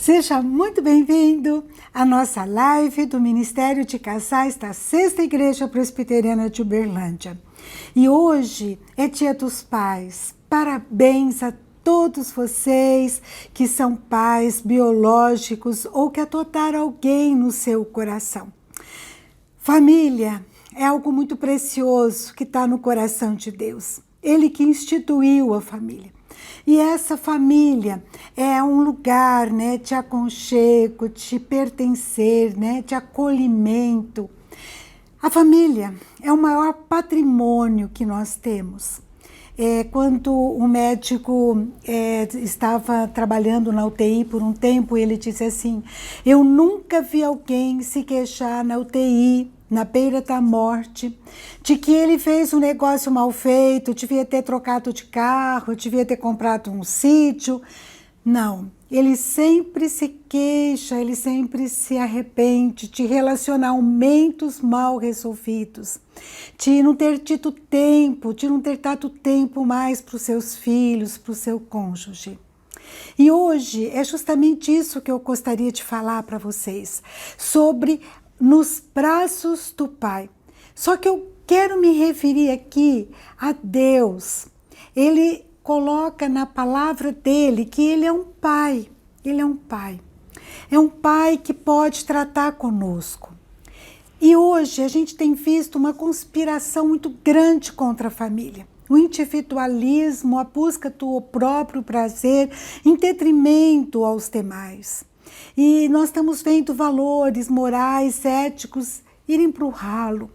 Seja muito bem-vindo à nossa live do Ministério de Casais da Sexta Igreja Presbiteriana de Uberlândia. E hoje é Dia dos Pais. Parabéns a todos vocês que são pais biológicos ou que adotaram alguém no seu coração. Família é algo muito precioso que está no coração de Deus. Ele que instituiu a família. E essa família é um lugar, de aconchego, de pertencer, de acolhimento. A família é o maior patrimônio que nós temos. Quando o médico estava trabalhando na UTI por um tempo, ele disse assim: eu nunca vi alguém se queixar na UTI, na beira da morte, de que ele fez um negócio mal feito, devia ter trocado de carro, devia ter comprado um sítio. Não, ele sempre se queixa, ele sempre se arrepende de relacionamentos mal resolvidos, de não ter tido tempo, de não ter dado tempo mais para os seus filhos, para o seu cônjuge. E hoje é justamente isso que eu gostaria de falar para vocês, sobre nos braços do Pai. Só que eu quero me referir aqui a Deus. Ele coloca na palavra dele que ele é um pai. Ele é um pai. É um pai que pode tratar conosco. E hoje a gente tem visto uma conspiração muito grande contra a família. O individualismo, a busca do próprio prazer em detrimento aos demais. E nós estamos vendo valores morais, éticos irem para o ralo.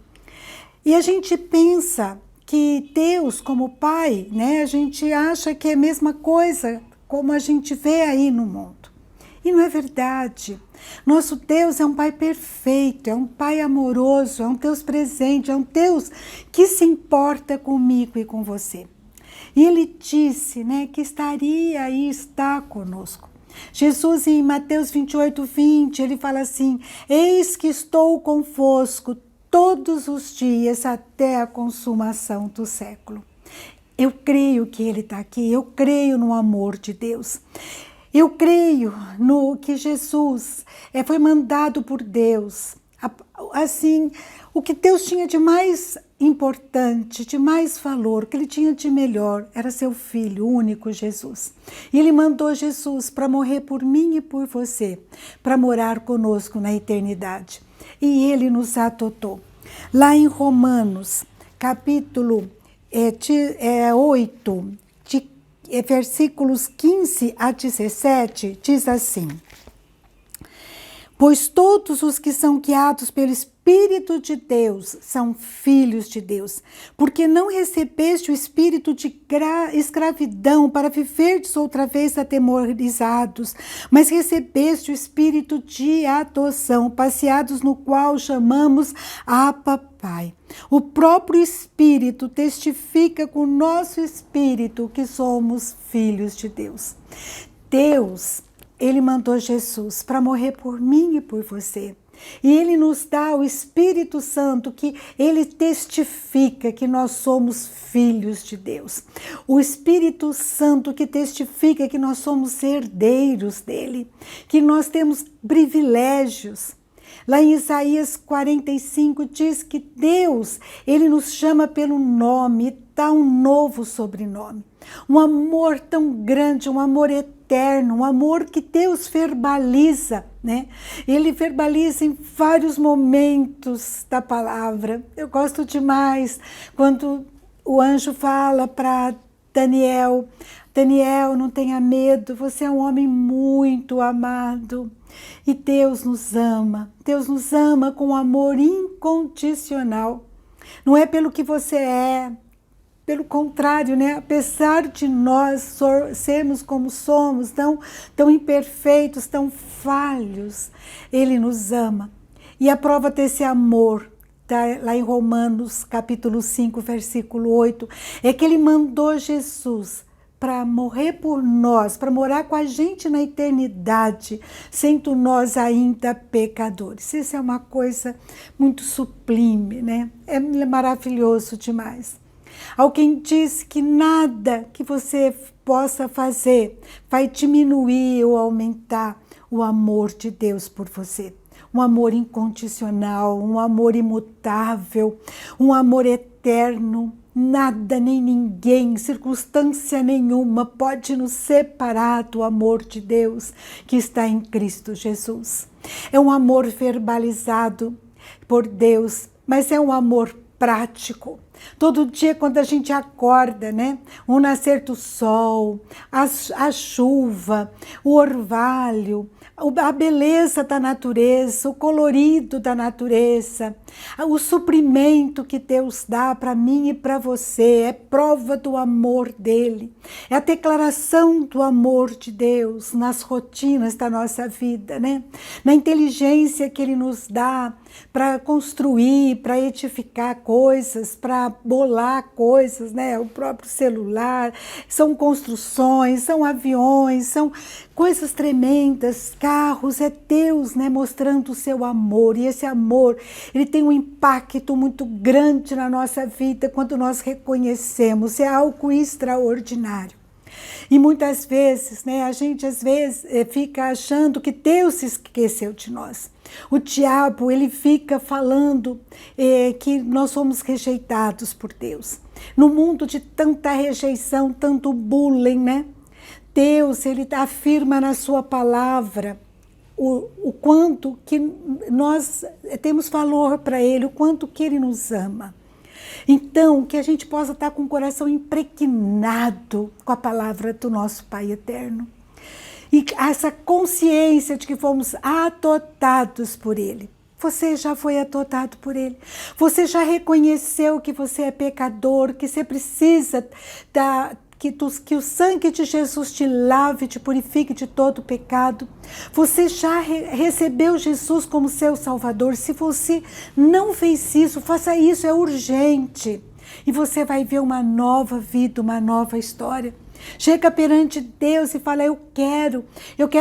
E a gente pensa que Deus, como Pai, a gente acha que é a mesma coisa como a gente vê aí no mundo. E não é verdade. Nosso Deus é um Pai perfeito, é um Pai amoroso, é um Deus presente, é um Deus que se importa comigo e com você. E Ele disse, que estaria e está conosco. Jesus, em Mateus 28:20, ele fala assim: eis que estou convosco todos os dias até a consumação do século. Eu creio que ele está aqui, eu creio no amor de Deus. Eu creio no que Jesus foi mandado por Deus. Assim, o que Deus tinha de mais importante, de mais valor, o que ele tinha de melhor, era seu Filho único, Jesus. E ele mandou Jesus para morrer por mim e por você, para morar conosco na eternidade. E ele nos adotou. Lá em Romanos, capítulo 8, versículos 15 a 17, diz assim: pois todos os que são guiados pelo Espírito de Deus são filhos de Deus, porque não recebeste o espírito de escravidão para viverdes outra vez atemorizados, mas recebeste o espírito de adoção, passeados no qual chamamos Abba, Pai. O próprio Espírito testifica com o nosso espírito que somos filhos de Deus. Deus, Ele mandou Jesus para morrer por mim e por você. E Ele nos dá o Espírito Santo, que Ele testifica que nós somos filhos de Deus. O Espírito Santo que testifica que nós somos herdeiros dEle, que nós temos privilégios. Lá em Isaías 45 diz que Deus, Ele nos chama pelo nome e dá um novo sobrenome. Um amor tão grande, um amor eterno, um amor que Deus verbaliza, Ele verbaliza em vários momentos da palavra. Eu gosto demais quando o anjo fala para Daniel: Daniel, não tenha medo, você é um homem muito amado. E Deus nos ama com um amor incondicional. Não é pelo que você é, pelo contrário, apesar de nós sermos como somos, tão imperfeitos, tão falhos, Ele nos ama. E a prova desse amor, lá em Romanos capítulo 5, versículo 8, é que Ele mandou Jesus para morrer por nós, para morar com a gente na eternidade, sendo nós ainda pecadores. Isso é uma coisa muito sublime, É maravilhoso demais. Alguém diz que nada que você possa fazer vai diminuir ou aumentar o amor de Deus por você. Um amor incondicional, um amor imutável, um amor eterno. Nada nem ninguém, circunstância nenhuma pode nos separar do amor de Deus que está em Cristo Jesus. É um amor verbalizado por Deus, mas é um amor prático. Todo dia quando a gente acorda, né? O nascer do sol, a chuva, o orvalho, a beleza da natureza, o colorido da natureza, o suprimento que Deus dá para mim e para você, é prova do amor dele, é a declaração do amor de Deus nas rotinas da nossa vida, né? Na inteligência que ele nos dá para construir, para edificar coisas, para bolar coisas, né? O próprio celular, são construções, são aviões, são coisas tremendas, carros, é Deus, né, mostrando o seu amor. E esse amor, ele tem um impacto muito grande na nossa vida quando nós reconhecemos, é algo extraordinário. E muitas vezes, né, a gente às vezes fica achando que Deus se esqueceu de nós. O diabo, ele fica falando que nós somos rejeitados por Deus. No mundo de tanta rejeição, tanto bullying, né? Deus, ele afirma na sua palavra o quanto que nós temos valor para ele, o quanto que ele nos ama. Então, que a gente possa estar com o coração impregnado com a palavra do nosso Pai eterno. E essa consciência de que fomos adotados por ele. Você já foi adotado por ele. Você já reconheceu que você é pecador, que você precisa que o sangue de Jesus te lave, te purifique de todo pecado. Você já recebeu Jesus como seu Salvador. Se você não fez isso, faça isso, é urgente. E você vai ver uma nova vida, uma nova história. Chega perante Deus e fala, eu quero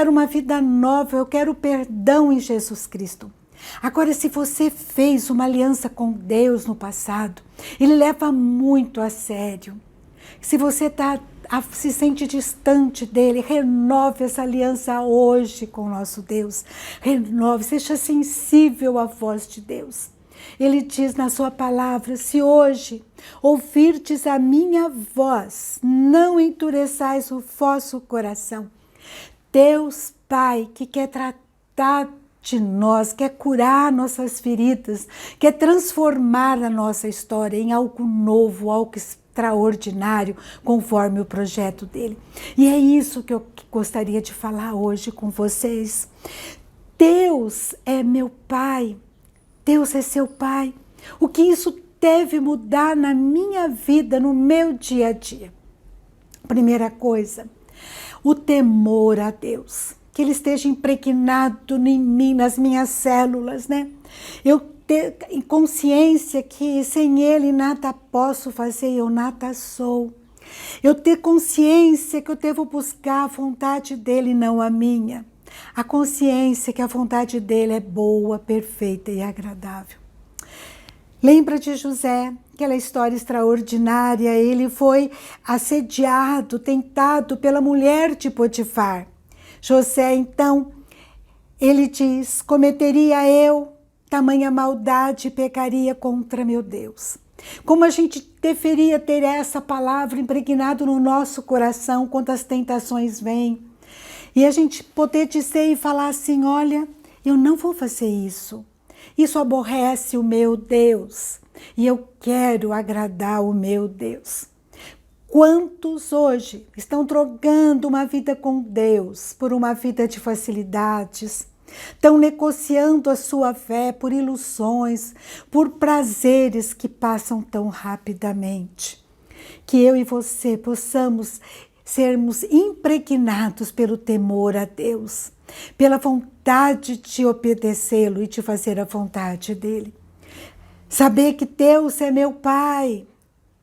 uma vida nova, eu quero perdão em Jesus Cristo. Agora, se você fez uma aliança com Deus no passado, ele leva muito a sério. Se você se sente distante dele, renove essa aliança hoje com o nosso Deus. Renove, seja sensível à voz de Deus. Ele diz na sua palavra, se hoje ouvirdes a minha voz, não endureçais o vosso coração. Deus Pai, que quer tratar de nós, quer curar nossas feridas, quer transformar a nossa história em algo novo, algo extraordinário, conforme o projeto dele. E é isso que eu gostaria de falar hoje com vocês. Deus é meu Pai. Deus é seu Pai. O que isso deve mudar na minha vida, no meu dia a dia? Primeira coisa, o temor a Deus. Que ele esteja impregnado em mim, nas minhas células, né? Eu ter consciência que sem ele nada posso fazer, eu nada sou. Eu ter consciência que eu devo buscar a vontade dele, não a minha. A consciência que a vontade dele é boa, perfeita e agradável. Lembra de José, aquela história extraordinária? Ele foi assediado, tentado pela mulher de Potifar. José, então, ele diz, cometeria eu tamanha maldade e pecaria contra meu Deus. Como a gente deveria ter essa palavra impregnada no nosso coração quando as tentações vêm. E a gente poder dizer e falar assim, olha, eu não vou fazer isso. Isso aborrece o meu Deus. E eu quero agradar o meu Deus. Quantos hoje estão trocando uma vida com Deus por uma vida de facilidades? Estão negociando a sua fé por ilusões, por prazeres que passam tão rapidamente. Que eu e você possamos sermos impregnados pelo temor a Deus, pela vontade de obedecê-lo e de fazer a vontade dele. Saber que Deus é meu Pai.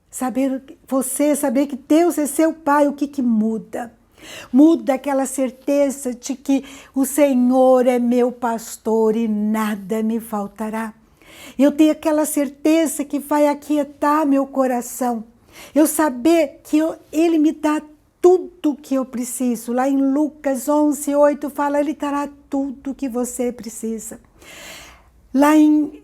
Saber que Deus é seu Pai, o que muda? Muda aquela certeza de que o Senhor é meu pastor e nada me faltará. Eu tenho aquela certeza que vai aquietar meu coração. Eu saber que Ele me dá tudo que eu preciso. Lá em Lucas 11:8 fala, Ele dará tudo que você precisa. Lá em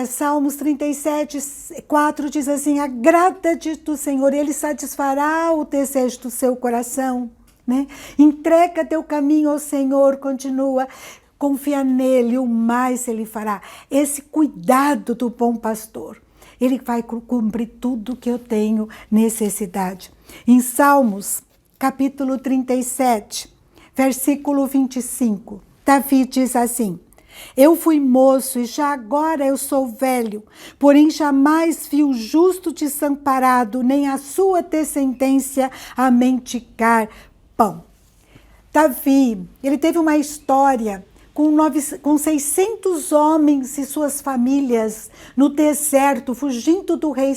Salmos 37:4 diz assim, agrada-te do Senhor, Ele satisfará o desejo do seu coração. Né? Entrega teu caminho ao Senhor, continua, confia nele, o mais Ele fará. Esse cuidado do bom pastor, Ele vai cumprir tudo que eu tenho necessidade. Em Salmos, capítulo 37, versículo 25, Davi diz assim, eu fui moço e já agora eu sou velho, porém jamais vi o justo desamparado, nem a sua descendência a mendigar pão. Davi, ele teve uma história com 600 homens e suas famílias no deserto, fugindo do rei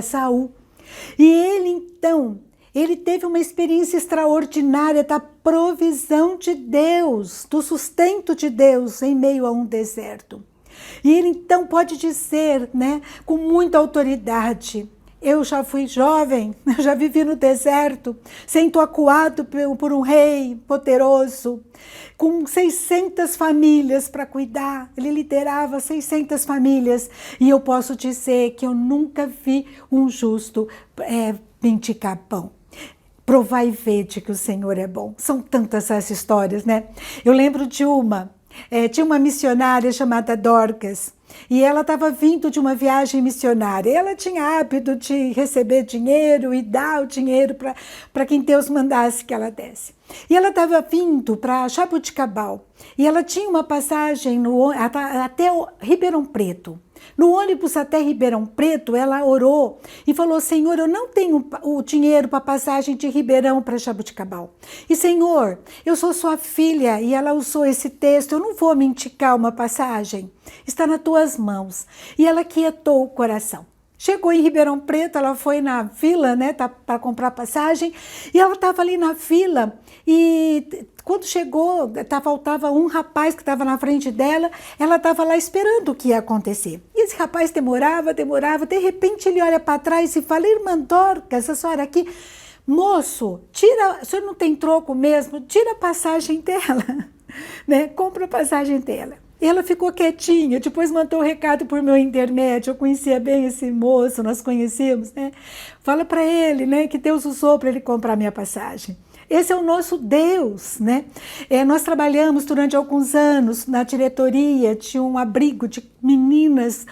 Saul. E ele então, ele teve uma experiência extraordinária da provisão de Deus, do sustento de Deus em meio a um deserto. E ele então pode dizer, né, com muita autoridade, eu já fui jovem, eu já vivi no deserto, sendo acuado por um rei poderoso, com 600 famílias para cuidar. Ele liderava 600 famílias. E eu posso dizer que eu nunca vi um justo mendigar pão. Provai e vede que o Senhor é bom. São tantas essas histórias, né? Eu lembro de tinha uma missionária chamada Dorcas, e ela estava vindo de uma viagem missionária. Ela tinha hábito de receber dinheiro e dar o dinheiro para quem Deus mandasse que ela desse. E ela estava vindo para Jaboticabal, e ela tinha uma passagem até Ribeirão Preto. No ônibus até Ribeirão Preto, ela orou e falou, Senhor, eu não tenho o dinheiro para a passagem de Ribeirão para Jaboticabal. E Senhor, eu sou sua filha, e ela usou esse texto, eu não vou me indicar uma passagem, está nas tuas mãos. E ela quietou o coração. Chegou em Ribeirão Preto, ela foi na fila, né, para comprar passagem, e ela estava ali na fila, e quando chegou, faltava um rapaz que estava na frente dela, ela estava lá esperando o que ia acontecer. E esse rapaz demorava, de repente ele olha para trás e fala, irmã Dorcas, essa senhora aqui, moço, o senhor não tem troco mesmo? Tira a passagem dela, né, compra a passagem dela. E ela ficou quietinha, depois mandou o recado por meu intermédio, eu conhecia bem esse moço, nós conhecemos, né? Fala para ele, né, que Deus usou para ele comprar minha passagem. Esse é o nosso Deus, né? Nós trabalhamos durante alguns anos na diretoria de um abrigo de meninas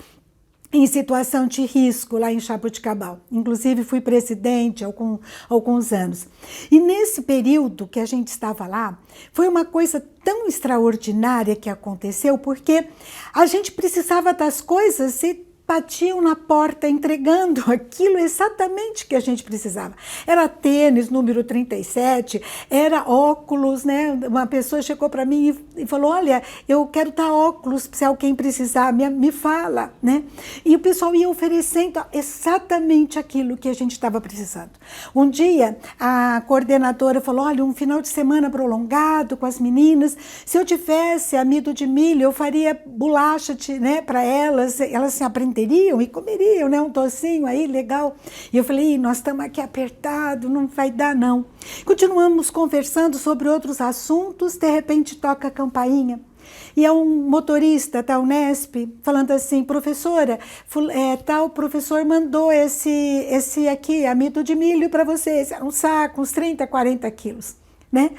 em situação de risco lá em Jaboticabal. Inclusive fui presidente há alguns anos. E nesse período que a gente estava lá, foi uma coisa tão extraordinária que aconteceu, porque a gente precisava das coisas e batiam na porta entregando aquilo exatamente que a gente precisava. Era tênis número 37, era óculos, né? Uma pessoa chegou para mim e falou, olha, eu quero dar óculos, se alguém precisar, me fala, né? E o pessoal ia oferecendo exatamente aquilo que a gente estava precisando. Um dia, a coordenadora falou, olha, um final de semana prolongado com as meninas, se eu tivesse amido de milho, eu faria bolacha, né, para elas se aprenderiam e comeriam, né, um docinho aí, legal. E eu falei, nós estamos aqui apertados, não vai dar não. Continuamos conversando sobre outros assuntos, de repente toca a campainha. E é um motorista da Unesp falando assim, professora, tal professor mandou esse aqui, amido de milho para vocês, um saco, uns 30, 40 quilos. Né?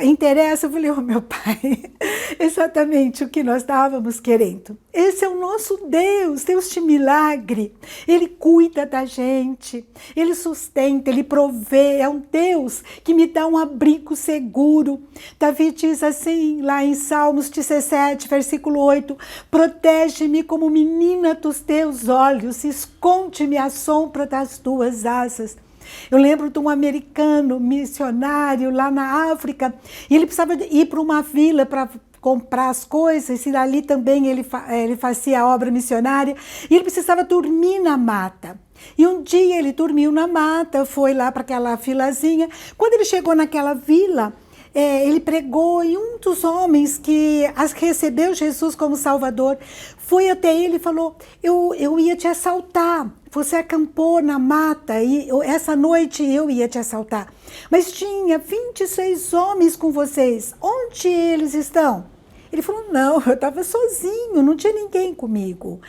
Interessa, eu falei, oh, meu pai, exatamente o que nós estávamos querendo. Esse é o nosso Deus, Deus de milagre. Ele cuida da gente, Ele sustenta, Ele provê, é um Deus que me dá um abrigo seguro. Davi diz assim, lá em Salmos 17, versículo 8, protege-me como menina dos teus olhos, esconde-me à sombra das tuas asas. Eu lembro de um americano missionário lá na África, e ele precisava ir para uma vila para comprar as coisas, e ali também ele fazia a obra missionária, e ele precisava dormir na mata. E um dia ele dormiu na mata, foi lá para aquela vilazinha. Quando ele chegou naquela vila, ele pregou, e um dos homens que recebeu Jesus como Salvador foi até ele e falou: eu ia te assaltar, você acampou na mata e essa noite eu ia te assaltar, mas tinha 26 homens com vocês, onde eles estão? Ele falou: não, eu estava sozinho, não tinha ninguém comigo.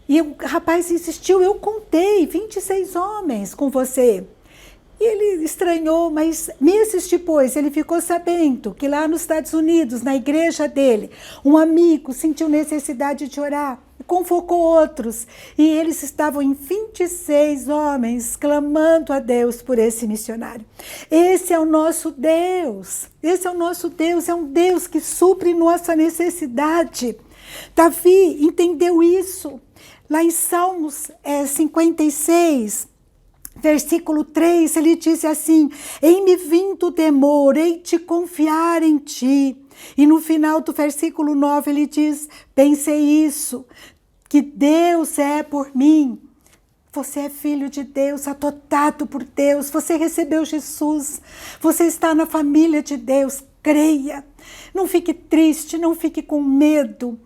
E o rapaz insistiu: eu contei 26 homens com você. E ele estranhou, mas meses depois ele ficou sabendo que lá nos Estados Unidos, na igreja dele, um amigo sentiu necessidade de orar, convocou outros, e eles estavam em 26 homens clamando a Deus por esse missionário. Esse é o nosso Deus, esse é o nosso Deus, é um Deus que supre nossa necessidade. Davi entendeu isso. Lá em Salmos 56, versículo 3, ele disse assim: em-me vindo o temor, hei de confiar em ti. E no final do versículo 9 ele diz: pensei isso, que Deus é por mim. Você é filho de Deus, adotado por Deus, você recebeu Jesus, você está na família de Deus, creia. Não fique triste, não fique com medo,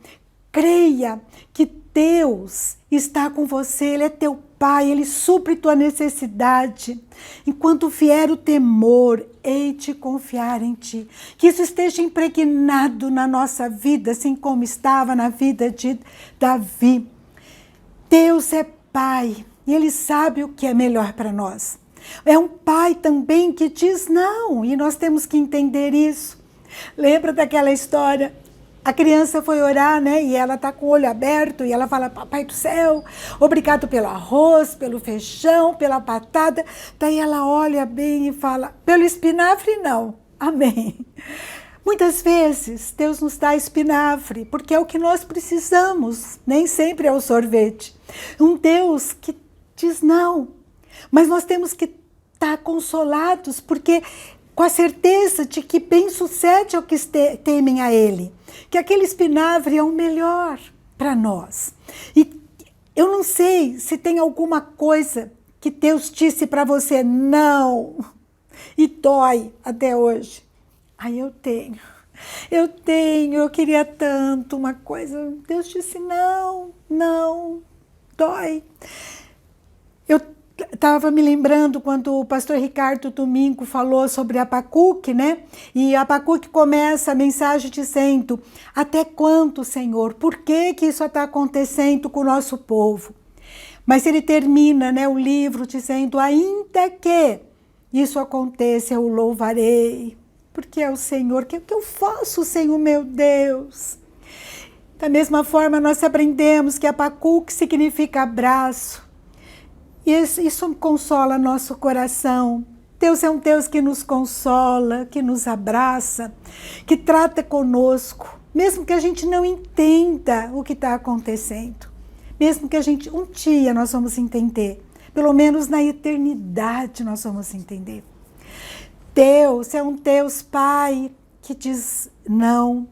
creia que Deus está com você, Ele é teu Pai, Ele supre tua necessidade. Enquanto vier o temor, hei de confiar em ti. Que isso esteja impregnado na nossa vida, assim como estava na vida de Davi. Deus é Pai e Ele sabe o que é melhor para nós. É um Pai também que diz não, e nós temos que entender isso. Lembra daquela história? A criança foi orar, né? E ela está com o olho aberto e ela fala: papai do céu, obrigado pelo arroz, pelo feijão, pela batata. Daí ela olha bem e fala: pelo espinafre não, amém. Muitas vezes Deus nos dá espinafre, porque é o que nós precisamos, nem sempre é o sorvete. Um Deus que diz não, mas nós temos que estar consolados, porque com a certeza de que bem sucede ao que temem a Ele, que aquele espinafre é o melhor para nós. E eu não sei se tem alguma coisa que Deus disse para você não, e dói até hoje. Aí eu queria tanto uma coisa, Deus disse não, dói. Eu estava me lembrando quando o pastor Ricardo Domingo falou sobre Abacuque, né? E Abacuque começa a mensagem dizendo: até quando, Senhor? Por que isso está acontecendo com o nosso povo? Mas ele termina, né, o livro dizendo: ainda que isso aconteça, eu o louvarei, porque é o Senhor. O que eu faço, Senhor meu Deus? Da mesma forma, nós aprendemos que Abacuque significa abraço. E isso consola nosso coração. Deus é um Deus que nos consola, que nos abraça, que trata conosco, mesmo que a gente não entenda o que está acontecendo. Mesmo que um dia nós vamos entender, pelo menos na eternidade nós vamos entender. Deus é um Deus Pai que diz não,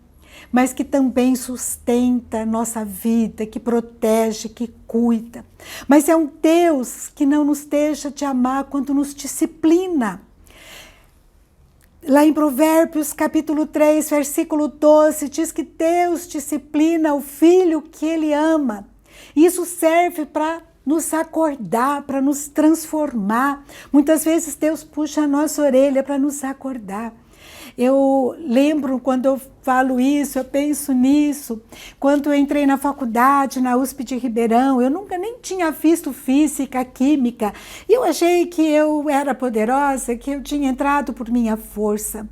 mas que também sustenta a nossa vida, que protege, que cuida. Mas é um Deus que não nos deixa de amar quando nos disciplina. Lá em Provérbios, capítulo 3, versículo 12, diz que Deus disciplina o filho que Ele ama. Isso serve para nos acordar, para nos transformar. Muitas vezes Deus puxa a nossa orelha para nos acordar. Eu lembro, quando eu falo isso, eu penso nisso, quando eu entrei na faculdade, na USP de Ribeirão, eu nunca nem tinha visto física, química, e eu achei que eu era poderosa, que eu tinha entrado por minha força.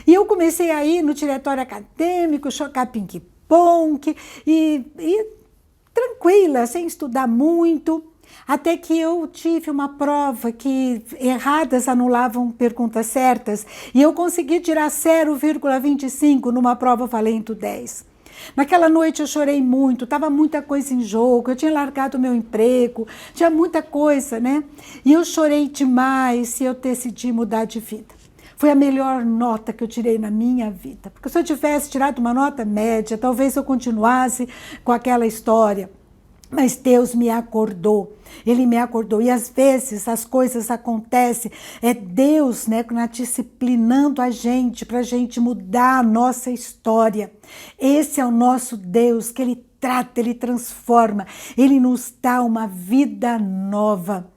E eu comecei a ir no diretório acadêmico, jogar ping-pong, e tranquila, sem estudar muito. Até que eu tive uma prova que erradas anulavam perguntas certas e eu consegui tirar 0,25 numa prova valendo 10. Naquela noite eu chorei muito, estava muita coisa em jogo, eu tinha largado o meu emprego, tinha muita coisa, né? E eu chorei demais e eu decidi mudar de vida. Foi a melhor nota que eu tirei na minha vida, porque se eu tivesse tirado uma nota média, talvez eu continuasse com aquela história. Mas Deus me acordou, Ele me acordou. E às vezes as coisas acontecem, é Deus, né, disciplinando a gente para a gente mudar a nossa história. Esse é o nosso Deus, que Ele trata, Ele transforma, Ele nos dá uma vida nova.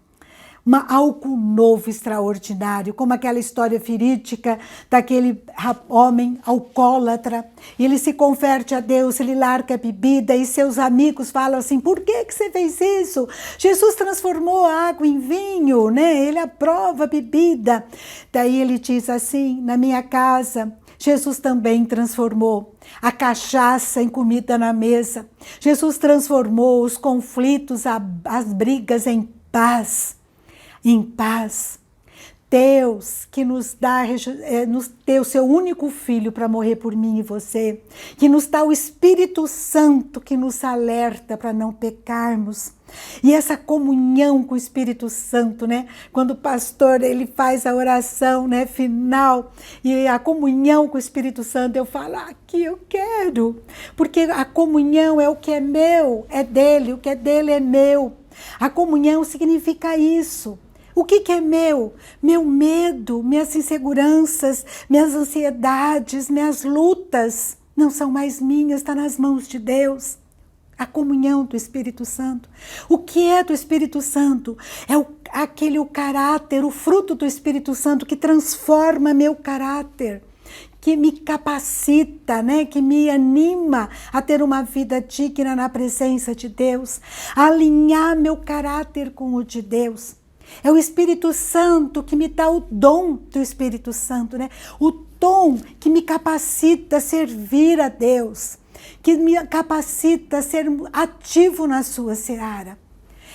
Algo novo, extraordinário, como aquela história verídica daquele homem alcoólatra. Ele se converte a Deus, ele larga a bebida e seus amigos falam assim: por que você fez isso? Jesus transformou a água em vinho, né? Ele aprova a bebida. Daí ele diz assim: na minha casa, Jesus também transformou a cachaça em comida na mesa. Jesus transformou os conflitos, as brigas em paz. Em paz. Deus que nos deu o seu único filho para morrer por mim e você, que nos dá o Espírito Santo que nos alerta para não pecarmos. E essa comunhão com o Espírito Santo, né? Quando o pastor ele faz a oração, né, final, e a comunhão com o Espírito Santo, eu falo: aqui eu quero, porque a comunhão é o que é meu, é dele, o que é dele é meu. A comunhão significa isso. O que é meu? Meu medo, minhas inseguranças, minhas ansiedades, minhas lutas não são mais minhas, está nas mãos de Deus. A comunhão do Espírito Santo. O que é do Espírito Santo? É o caráter, o fruto do Espírito Santo que transforma meu caráter, que me capacita, né? Que me anima a ter uma vida digna na presença de Deus, a alinhar meu caráter com o de Deus. É o Espírito Santo que me dá o dom do Espírito Santo, né? O dom que me capacita a servir a Deus, que me capacita a ser ativo na sua seara.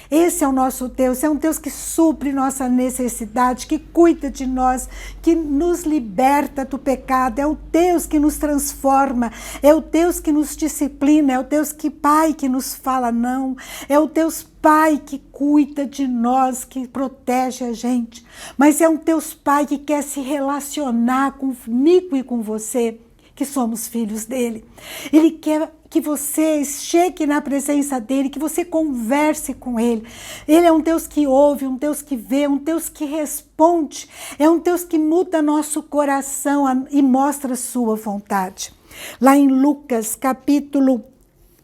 Esse é o nosso Deus, é um Deus que supre nossa necessidade, que cuida de nós, que nos liberta do pecado, é o Deus que nos transforma, é o Deus que nos disciplina, é o Deus Pai que nos fala não, é o Deus Pai que cuida de nós, que protege a gente, mas é um Deus Pai que quer se relacionar comigo e com você, que somos filhos dele. Ele quer que você chegue na presença dele, que você converse com ele. Ele é um Deus que ouve, um Deus que vê, um Deus que responde. É um Deus que muda nosso coração e mostra a sua vontade. Lá em Lucas, capítulo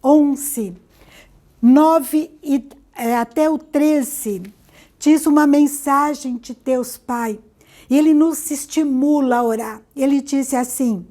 11, 9 até o 13, diz uma mensagem de Deus Pai. Ele nos estimula a orar. Ele diz assim: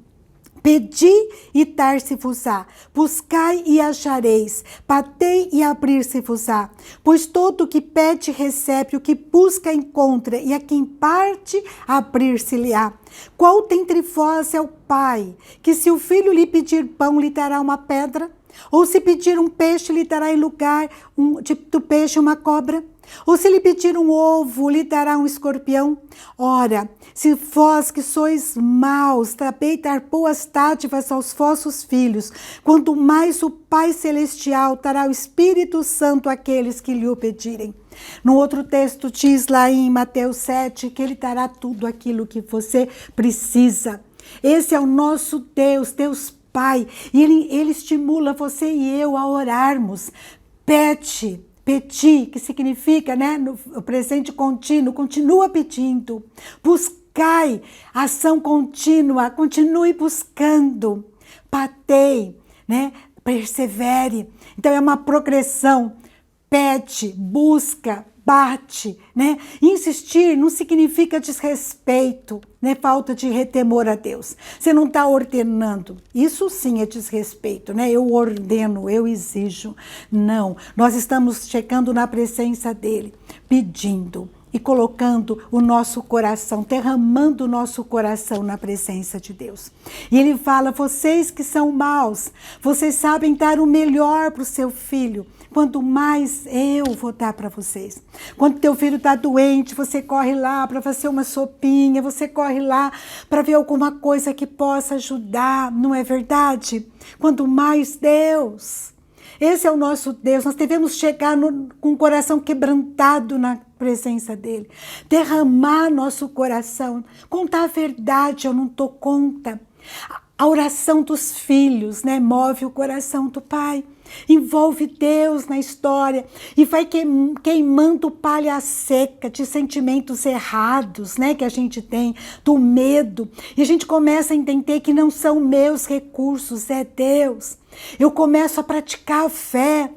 pedi e dar-se-vos-á, buscai e achareis, batei e abrir-se-vos-á. Pois todo o que pede recebe, o que busca encontra, e a quem parte abrir-se-lhe-á. Qual dentre vós é o pai, que se o filho lhe pedir pão, lhe dará uma pedra? Ou se pedir um peixe, lhe dará em lugar do peixe uma cobra? Ou se lhe pedir um ovo, lhe dará um escorpião? Ora, se vós que sois maus, sabei dar boas dádivas aos vossos filhos, quanto mais o Pai Celestial dará o Espírito Santo àqueles que lhe o pedirem. No outro texto diz lá em Mateus 7 que ele dará tudo aquilo que você precisa. Esse é o nosso Deus, Deus Pai, e ele estimula você e eu a orarmos. Pedi, que significa, né, no presente contínuo, continua pedindo. Buscai, ação contínua, continue buscando. Batei, né, persevere. Então é uma progressão. Pede, busca, bate, né? Insistir não significa desrespeito, né? Falta de temor a Deus. Você não está ordenando. Isso sim é desrespeito, né? Eu ordeno, eu exijo. Não, nós estamos chegando na presença dele, pedindo e colocando o nosso coração, derramando o nosso coração na presença de Deus. E ele fala: vocês que são maus, vocês sabem dar o melhor para o seu filho, quanto mais eu vou dar para vocês. Quando teu filho está doente, você corre lá para fazer uma sopinha, você corre lá para ver alguma coisa que possa ajudar, não é verdade? Quanto mais Deus. Esse é o nosso Deus. Nós devemos chegar com o coração quebrantado na presença dele, derramar nosso coração, contar a verdade. Eu não dou conta. A oração dos filhos, né, move o coração do pai. Envolve Deus na história e vai queimando palha seca de sentimentos errados, né, que a gente tem, do medo. E a gente começa a entender que não são meus recursos, é Deus. Eu começo a praticar a fé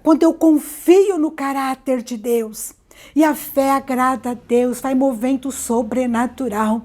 quando eu confio no caráter de Deus. E a fé agrada a Deus, vai movendo o sobrenatural.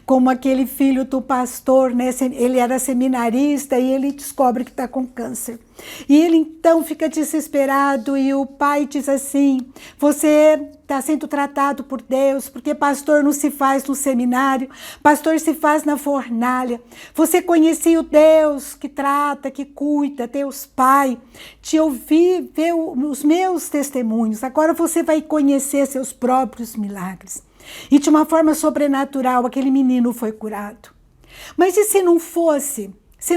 Como aquele filho do pastor, né? Ele era seminarista e ele descobre que está com câncer. E ele então fica desesperado e o pai diz assim: você está sendo tratado por Deus, porque pastor não se faz no seminário, pastor se faz na fornalha. Você conhecia o Deus que trata, que cuida, Deus Pai. Te ouvi ver os meus testemunhos, agora você vai conhecer seus próprios milagres. E de uma forma sobrenatural, aquele menino foi curado. Mas e se não fosse? Se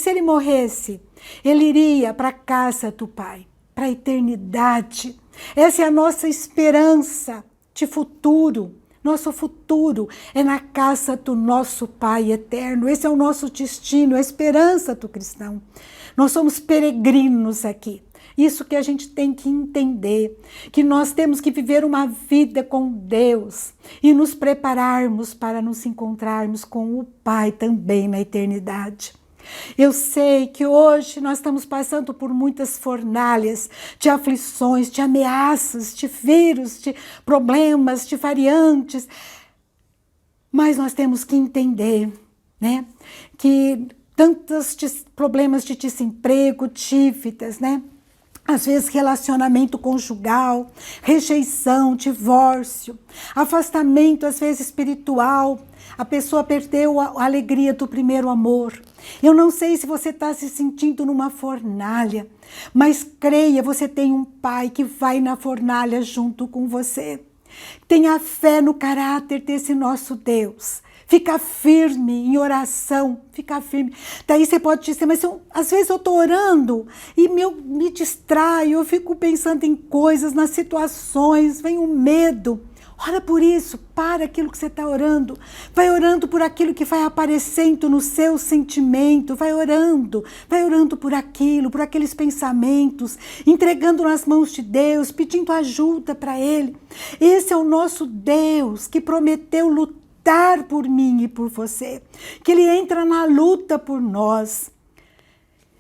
ele morresse, ele iria para a casa do Pai, para a eternidade. Essa é a nossa esperança de futuro. Nosso futuro é na casa do nosso Pai eterno. Esse é o nosso destino, a esperança do cristão. Nós somos peregrinos aqui. Isso que a gente tem que entender, que nós temos que viver uma vida com Deus e nos prepararmos para nos encontrarmos com o Pai também na eternidade. Eu sei que hoje nós estamos passando por muitas fornalhas de aflições, de ameaças, de vírus, de problemas, de variantes, mas nós temos que entender, né, que tantos problemas de desemprego, dívidas, né? Às vezes relacionamento conjugal, rejeição, divórcio, afastamento às vezes espiritual, a pessoa perdeu a alegria do primeiro amor. Eu não sei se você está se sentindo numa fornalha, mas creia, você tem um Pai que vai na fornalha junto com você. Tenha fé no caráter desse nosso Deus. Fica firme em oração, fica firme. Daí você pode dizer, mas às vezes eu estou orando e me distraio, eu fico pensando em coisas, nas situações, vem um medo. Ora por isso, para aquilo que você está orando. Vai orando por aquilo que vai aparecendo no seu sentimento, vai orando por aquilo, por aqueles pensamentos, entregando nas mãos de Deus, pedindo ajuda para Ele. Esse é o nosso Deus que prometeu lutar por mim e por você, que Ele entra na luta por nós.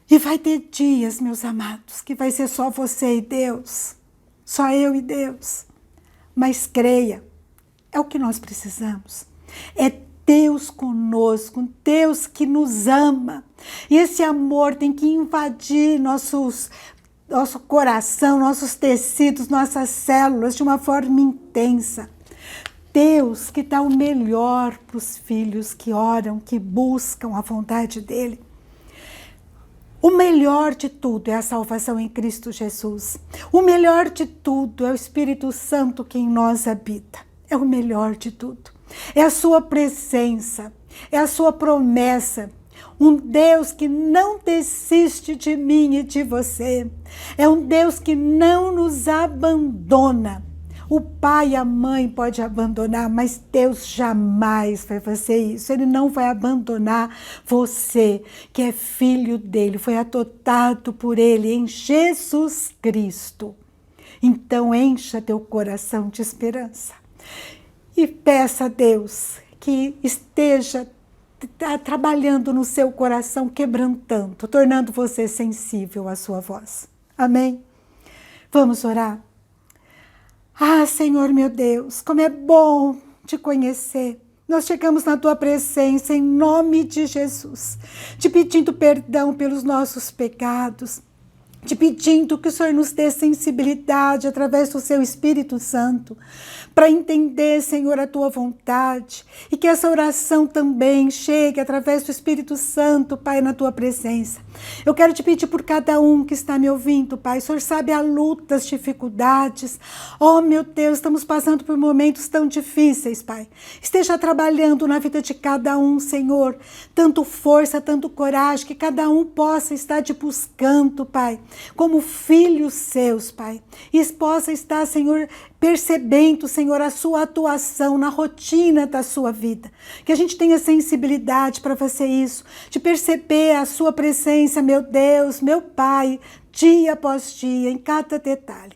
E vai ter dias, meus amados, que vai ser só você e Deus, só eu e Deus. Mas creia, é o que nós precisamos. É Deus conosco, Deus que nos ama. E esse amor tem que invadir nosso coração, nossos tecidos, nossas células de uma forma intensa. Deus que dá o melhor para os filhos que oram, que buscam a vontade dEle. O melhor de tudo é a salvação em Cristo Jesus. O melhor de tudo é o Espírito Santo que em nós habita. É o melhor de tudo. É a sua presença, é a sua promessa. Um Deus que não desiste de mim e de você. É um Deus que não nos abandona. O pai e a mãe podem abandonar, mas Deus jamais vai fazer isso. Ele não vai abandonar você, que é filho dele, foi adotado por ele em Jesus Cristo. Então encha teu coração de esperança e peça a Deus que esteja trabalhando no seu coração, quebrantando, tornando você sensível à sua voz. Amém? Vamos orar? Ah, Senhor meu Deus, como é bom te conhecer. Nós chegamos na tua presença em nome de Jesus, te pedindo perdão pelos nossos pecados, te pedindo que o Senhor nos dê sensibilidade através do seu Espírito Santo, para entender, Senhor, a tua vontade, e que essa oração também chegue através do Espírito Santo, Pai, na tua presença. Eu quero te pedir por cada um que está me ouvindo, Pai. O Senhor sabe a luta, as dificuldades. Oh, meu Deus, estamos passando por momentos tão difíceis, Pai. Esteja trabalhando na vida de cada um, Senhor. Tanto força, tanto coragem, que cada um possa estar te buscando, Pai. como filhos seus, Pai. E possa estar, Senhor, percebendo, Senhor, a sua atuação na rotina da sua vida. Que a gente tenha sensibilidade para fazer isso, de perceber a sua presença, meu Deus, meu Pai, dia após dia, em cada detalhe.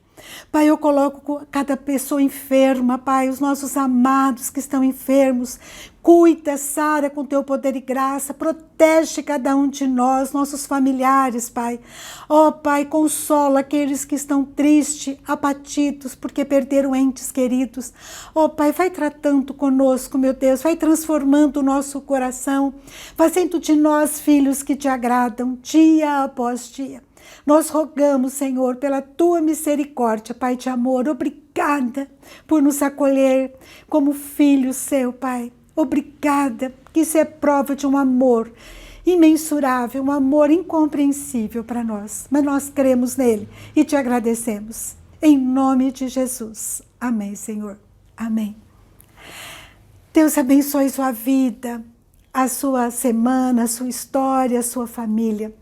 Pai, eu coloco cada pessoa enferma, Pai, os nossos amados que estão enfermos. Cuida, sara com teu poder e graça, protege cada um de nós, nossos familiares, Pai. Ó, Pai, consola aqueles que estão tristes, abatidos, porque perderam entes queridos. Ó, Pai, vai tratando conosco, meu Deus, vai transformando o nosso coração, fazendo de nós filhos que te agradam, dia após dia. Nós rogamos, Senhor, pela tua misericórdia, Pai de amor. Obrigada por nos acolher como filho seu, Pai. Obrigada, que isso é prova de um amor imensurável, um amor incompreensível para nós. Mas nós cremos nele e te agradecemos. Em nome de Jesus. Amém, Senhor. Amém. Deus abençoe sua vida, a sua semana, a sua história, a sua família.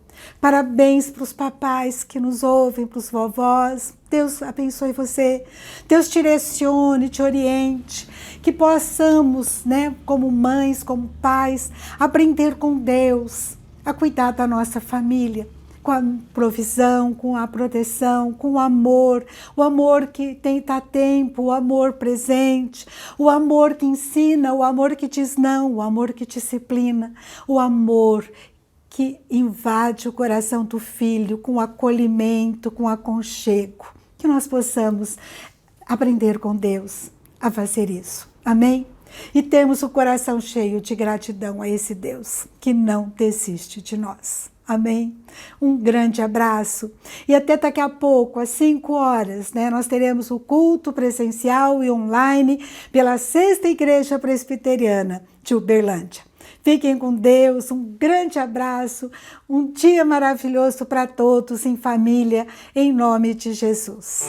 Parabéns para os papais que nos ouvem, para os vovós. Deus abençoe você. Deus te direcione, te oriente. Que possamos, né, como mães, como pais, aprender com Deus a cuidar da nossa família, com a provisão, com a proteção, com o amor que tem tá tempo, o amor presente, o amor que ensina, o amor que diz não, o amor que disciplina, o amor que invade o coração do filho com acolhimento, com aconchego. Que nós possamos aprender com Deus a fazer isso. Amém? E temos o coração cheio de gratidão a esse Deus que não desiste de nós. Amém? Um grande abraço. E até daqui a pouco, às 5 horas, né, nós teremos o culto presencial e online pela 6ª Igreja Presbiteriana de Uberlândia. Fiquem com Deus, um grande abraço, um dia maravilhoso para todos em família, em nome de Jesus.